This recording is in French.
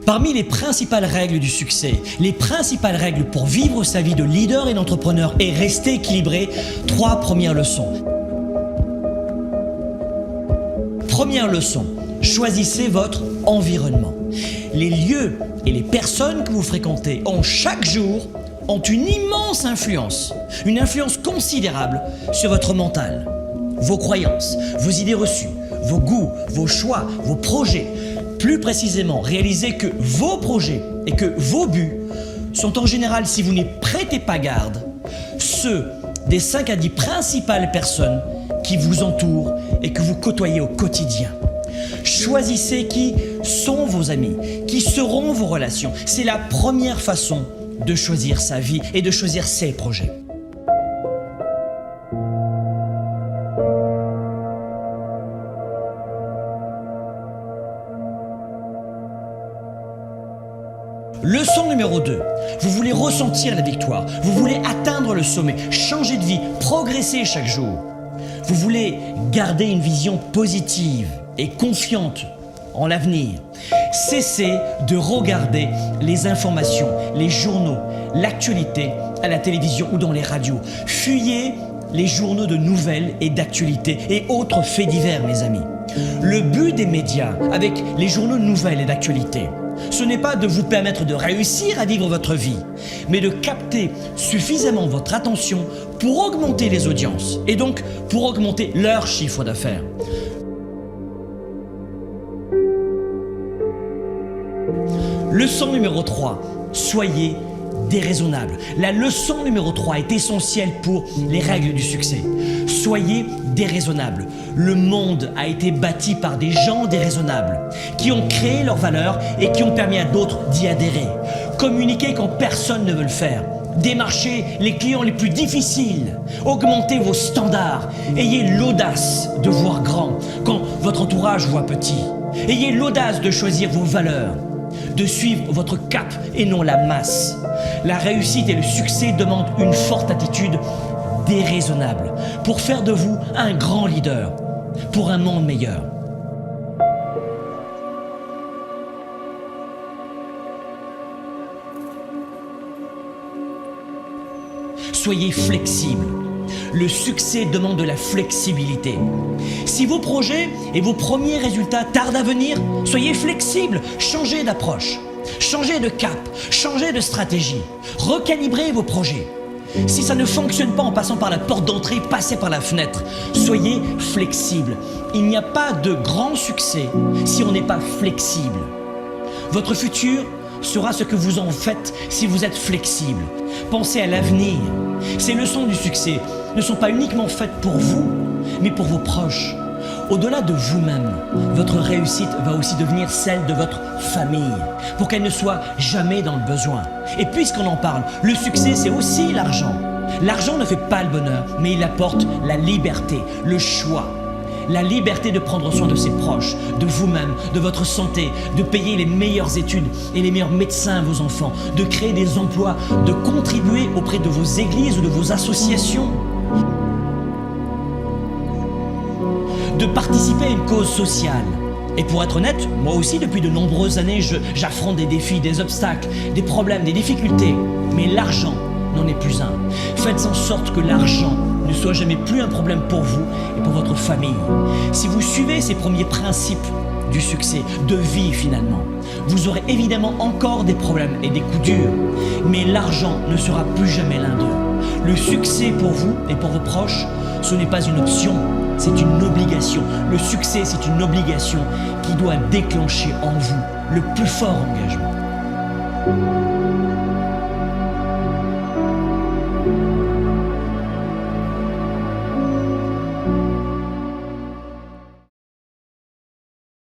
Parmi les principales règles du succès, les principales règles pour vivre sa vie de leader et d'entrepreneur et rester équilibré, 3 premières leçons. Première leçon, choisissez votre environnement. Les lieux et les personnes que vous fréquentez chaque jour ont une immense influence, une influence considérable sur votre mental, vos croyances, vos idées reçues, vos goûts, vos choix, vos projets. Plus précisément, réalisez que vos projets et que vos buts sont en général, si vous n'y prêtez pas garde, ceux des 5 à 10 principales personnes qui vous entourent et que vous côtoyez au quotidien. Choisissez qui sont vos amis, qui seront vos relations. C'est la première façon de choisir sa vie et de choisir ses projets. Leçon numéro 2, vous voulez ressentir la victoire, vous voulez atteindre le sommet, changer de vie, progresser chaque jour. Vous voulez garder une vision positive et confiante en l'avenir. Cessez de regarder les informations, les journaux, l'actualité à la télévision ou dans les radios. Fuyez les journaux de nouvelles et d'actualité et autres faits divers, mes amis. Le but des médias avec les journaux de nouvelles et d'actualité, ce n'est pas de vous permettre de réussir à vivre votre vie, mais de capter suffisamment votre attention pour augmenter les audiences et donc pour augmenter leur chiffre d'affaires. Leçon numéro 3, soyez déraisonnable. La leçon numéro 3 est essentielle pour les règles du succès. Soyez déraisonnable. Le monde a été bâti par des gens déraisonnables qui ont créé leurs valeurs et qui ont permis à d'autres d'y adhérer. Communiquez quand personne ne veut le faire. Démarchez les clients les plus difficiles. Augmentez vos standards. Ayez l'audace de voir grand quand votre entourage voit petit. Ayez l'audace de choisir vos valeurs, de suivre votre cap et non la masse. La réussite et le succès demandent une forte attitude déraisonnable pour faire de vous un grand leader pour un monde meilleur. Soyez flexible. Le succès demande de la flexibilité. Si vos projets et vos premiers résultats tardent à venir, soyez flexible, changez d'approche, changez de cap, changez de stratégie, recalibrez vos projets. Si ça ne fonctionne pas en passant par la porte d'entrée, passez par la fenêtre. Soyez flexible. Il n'y a pas de grand succès si on n'est pas flexible. Votre futur sera ce que vous en faites si vous êtes flexible. Pensez à l'avenir. Ces leçons du succès ne sont pas uniquement faites pour vous, mais pour vos proches. Au-delà de vous-même, votre réussite va aussi devenir celle de votre famille, pour qu'elle ne soit jamais dans le besoin. Et puisqu'on en parle, le succès, c'est aussi l'argent. L'argent ne fait pas le bonheur, mais il apporte la liberté, le choix. La liberté de prendre soin de ses proches, de vous-même, de votre santé, de payer les meilleures études et les meilleurs médecins à vos enfants, de créer des emplois, de contribuer auprès de vos églises ou de vos associations, de participer à une cause sociale. Et pour être honnête, moi aussi depuis de nombreuses années, j'affronte des défis, des obstacles, des problèmes, des difficultés. Mais l'argent n'en est plus un. Faites en sorte que l'argent ne soit jamais plus un problème pour vous et pour votre famille. Si vous suivez ces premiers principes du succès, de vie finalement, vous aurez évidemment encore des problèmes et des coups durs, mais l'argent ne sera plus jamais l'un d'eux. Le succès pour vous et pour vos proches, ce n'est pas une option, c'est une obligation. Le succès, c'est une obligation qui doit déclencher en vous le plus fort engagement.